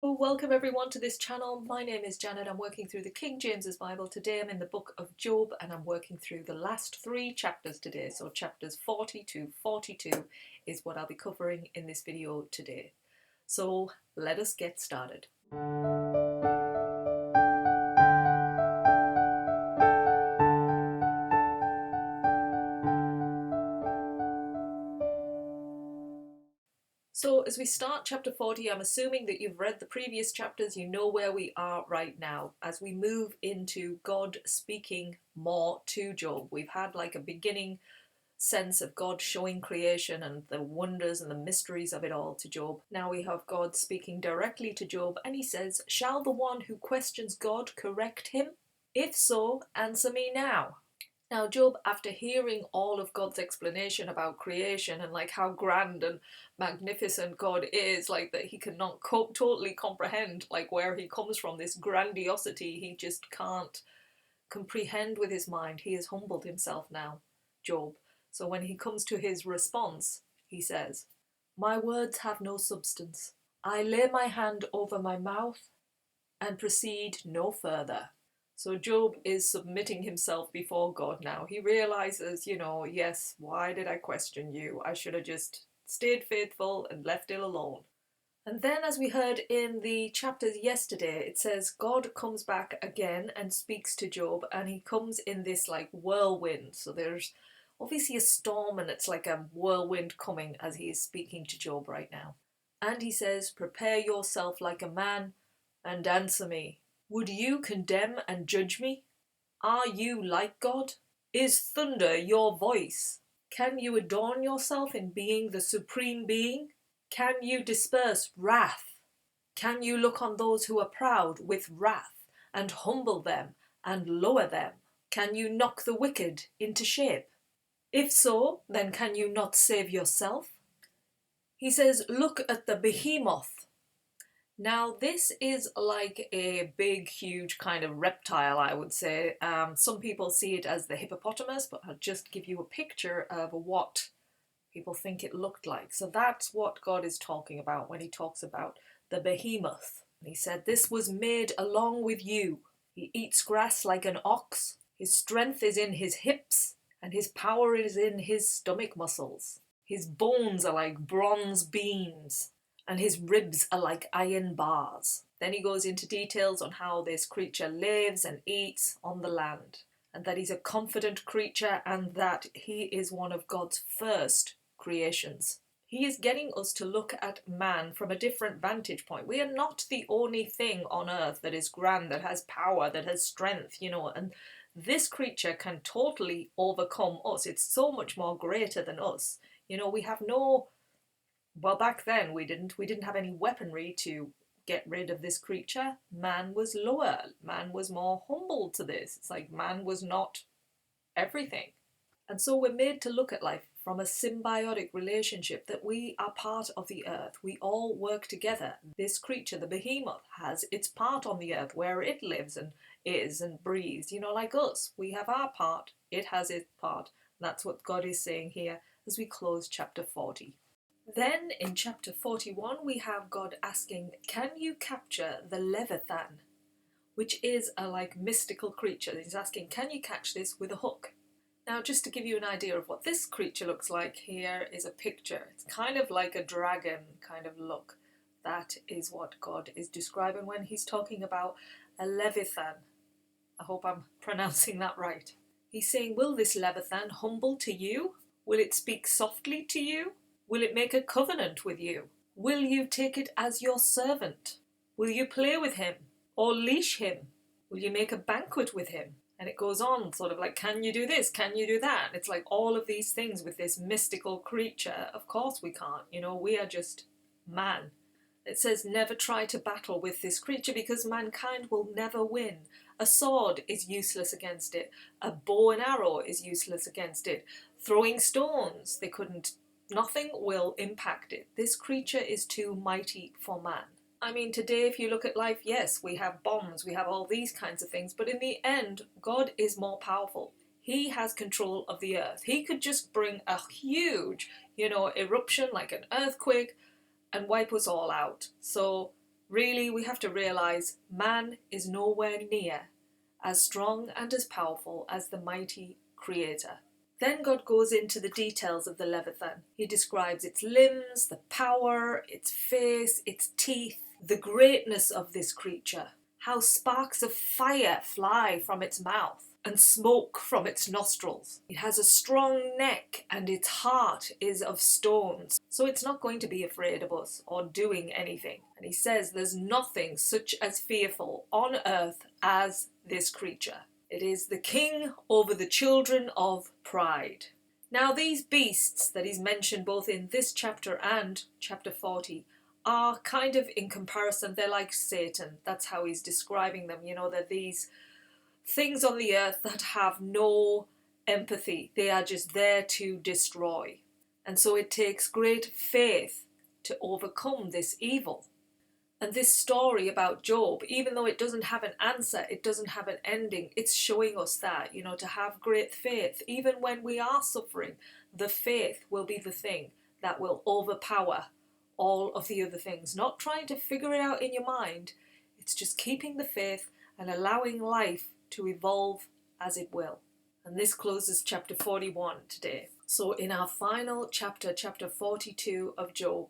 Welcome everyone to this channel. My name is Janet. I'm working through the King James's Bible. Today I'm in the book of Job and I'm working through the last three chapters today. So chapters 40 to 42 is what I'll be covering in this video today. So let us get started. So as we start chapter 40, I'm assuming that you've read the previous chapters, you know where we are right now. As we move into God speaking more to Job, we've had like a beginning sense of God showing creation and the wonders and the mysteries of it all to Job. Now we have God speaking directly to Job, and he says, "Shall the one who questions God correct him? If so, answer me now." Now, Job, after hearing all of God's explanation about creation and like how grand and magnificent God is, like that he cannot totally comprehend like where he comes from, this grandiosity, he just can't comprehend with his mind. He has humbled himself now, Job. So when he comes to his response, he says, "My words have no substance. I lay my hand over my mouth and proceed no further." So Job is submitting himself before God now. He realizes, yes, why did I question you? I should have just stayed faithful and left it alone. And then, as we heard in the chapters yesterday, it says God comes back again and speaks to Job, and he comes in this like whirlwind. So there's obviously a storm, and it's like a whirlwind coming as he is speaking to Job right now. And he says, "Prepare yourself like a man and answer me. Would you condemn and judge me? Are you like God? Is thunder your voice? Can you adorn yourself in being the supreme being? Can you disperse wrath? Can you look on those who are proud with wrath and humble them and lower them? Can you knock the wicked into shape? If so, then can you not save yourself?" He says, "Look at the behemoth." Now, this is like a big, huge kind of reptile, I would say. Some people see it as the hippopotamus, but I'll just give you a picture of what people think it looked like. So that's what God is talking about when he talks about the behemoth. And he said, "This was made along with you. He eats grass like an ox. His strength is in his hips, and his power is in his stomach muscles. His bones are like bronze beams, and his ribs are like iron bars." Then he goes into details on how this creature lives and eats on the land, and that he's a confident creature, and that he is one of God's first creations. He is getting us to look at man from a different vantage point. We are not the only thing on earth that is grand, that has power, that has strength, and this creature can totally overcome us. It's so much more greater than us. We have no, well, back then we didn't have any weaponry to get rid of this creature. Man was lower. Man was more humble to this. It's like man was not everything. And so we're made to look at life from a symbiotic relationship, that we are part of the earth. We all work together. This creature, the behemoth, has its part on the earth where it lives and is and breathes. Like us, we have our part, it has its part. That's what God is saying here as we close chapter 40. Then in chapter 41 we have God asking, "Can you capture the Leviathan?" Which is a like mystical creature. He's asking, can you catch this with a hook? Now, just to give you an idea of what this creature looks like, here is a picture. It's kind of like a dragon kind of look. That is what God is describing when he's talking about a Leviathan. I hope I'm pronouncing that right. He's saying, will this Leviathan humble to you? Will it speak softly to you? Will it make a covenant with you? Will you take it as your servant? Will you play with him or leash him? Will you make a banquet with him? And it goes on, sort of like, can you do this? Can you do that? It's like all of these things with this mystical creature. Of course we can't. We are just man. It says, never try to battle with this creature because mankind will never win. A sword is useless against it. A bow and arrow is useless against it. Throwing stones, nothing will impact it. This creature is too mighty for man. I mean, today, if you look at life, yes, we have bombs, we have all these kinds of things, but in the end, God is more powerful. He has control of the earth. He could just bring a huge, eruption like an earthquake and wipe us all out. So Really, we have to realise man is nowhere near as strong and as powerful as the mighty Creator. Then God goes into the details of the Leviathan. He describes its limbs, the power, its face, its teeth, the greatness of this creature, how sparks of fire fly from its mouth and smoke from its nostrils. It has a strong neck and its heart is of stones, so it's not going to be afraid of us or doing anything. And he says there's nothing such as fearful on earth as this creature. It is the king over the children of pride. Now these beasts that he's mentioned both in this chapter and chapter 40 are kind of, in comparison, they're like Satan. That's how he's describing them. You know, they're these things on the earth that have no empathy. They are just there to destroy. And so it takes great faith to overcome this evil. And this story about Job, even though it doesn't have an answer, it doesn't have an ending, it's showing us that, you know, to have great faith. Even when we are suffering, the faith will be the thing that will overpower all of the other things. Not trying to figure it out in your mind, it's just keeping the faith and allowing life to evolve as it will. And this closes chapter 41 today. So in our final chapter, chapter 42 of Job,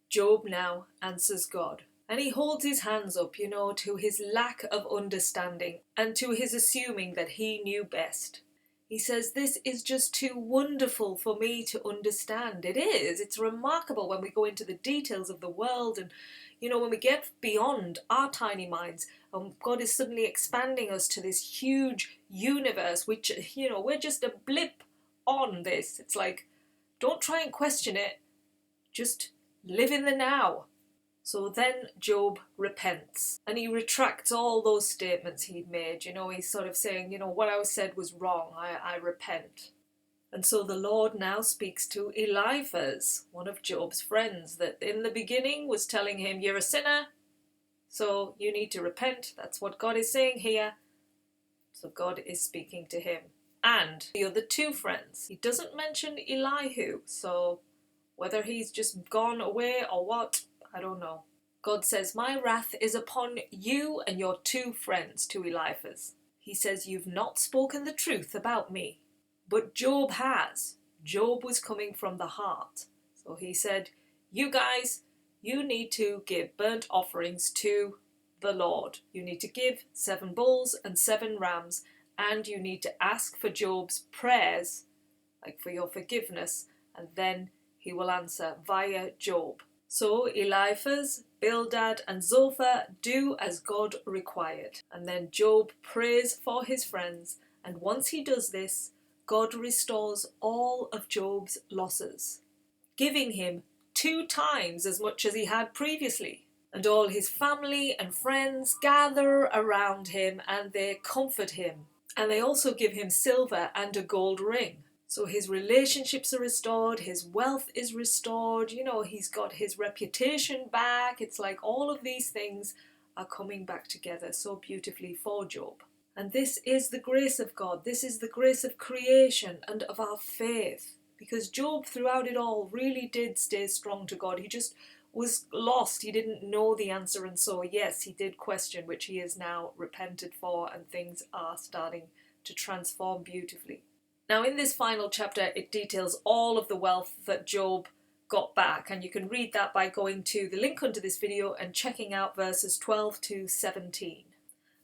Job now answers God. And he holds his hands up, you know, to his lack of understanding and to his assuming that he knew best. He says, this is just too wonderful for me to understand. It is. It's remarkable when we go into the details of the world and, you know, when we get beyond our tiny minds and God is suddenly expanding us to this huge universe, which, you know, we're just a blip on this. It's like, don't try and question it. Just live in the now. So then Job repents and he retracts all those statements he'd made. You know, he's sort of saying, you know, what I said was wrong. I repent. And so the Lord now speaks to Eliphaz, one of Job's friends, that in the beginning was telling him, you're a sinner, so you need to repent. That's what God is saying here. So God is speaking to him. And the other two friends. He doesn't mention Elihu, so whether he's just gone away or what, I don't know. God says, my wrath is upon you and your two friends, to Eliphaz. He says, you've not spoken the truth about me. But Job has. Job was coming from the heart. So he said, you guys, you need to give burnt offerings to the Lord. You need to give 7 bulls and 7 rams, and you need to ask for Job's prayers, like for your forgiveness, and then he will answer via Job. So Eliphaz, Bildad and Zophar do as God required. And then Job prays for his friends, and once he does this, God restores all of Job's losses, giving him 2 times as much as he had previously. And all his family and friends gather around him and they comfort him. And they also give him silver and a gold ring. So his relationships are restored, his wealth is restored, you know, he's got his reputation back. It's like all of these things are coming back together so beautifully for Job. And this is the grace of God. This is the grace of creation and of our faith. Because Job, throughout it all, really did stay strong to God. He just was lost. He didn't know the answer. And so, yes, he did question, which he has now repented for, and things are starting to transform beautifully. Now, in this final chapter, it details all of the wealth that Job got back, and you can read that by going to the link under this video and checking out verses 12 to 17.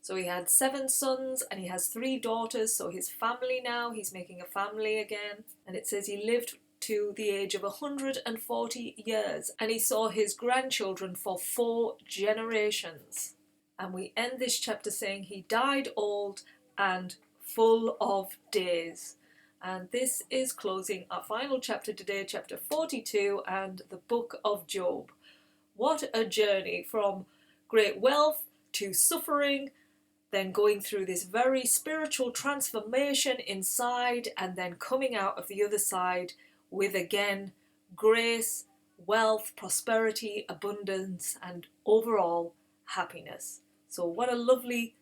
So he had 7 sons and he has 3 daughters, so his family now, he's making a family again. And it says he lived to the age of 140 years, and he saw his grandchildren for 4 generations. And we end this chapter saying he died old and full of days. And this is closing our final chapter today, chapter 42, and the book of Job. What a journey from great wealth to suffering, then going through this very spiritual transformation inside, and then coming out of the other side with, again, grace, wealth, prosperity, abundance, and overall happiness. So what a lovely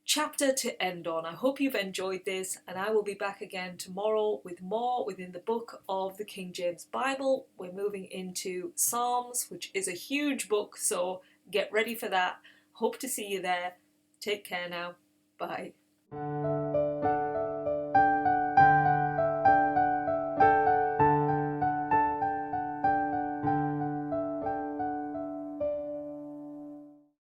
chapter to end on. I hope you've enjoyed this, and I will be back again tomorrow with more within the book of the King James Bible. We're moving into Psalms, which is a huge book, so get ready for that. Hope to see you there. Take care now. Bye.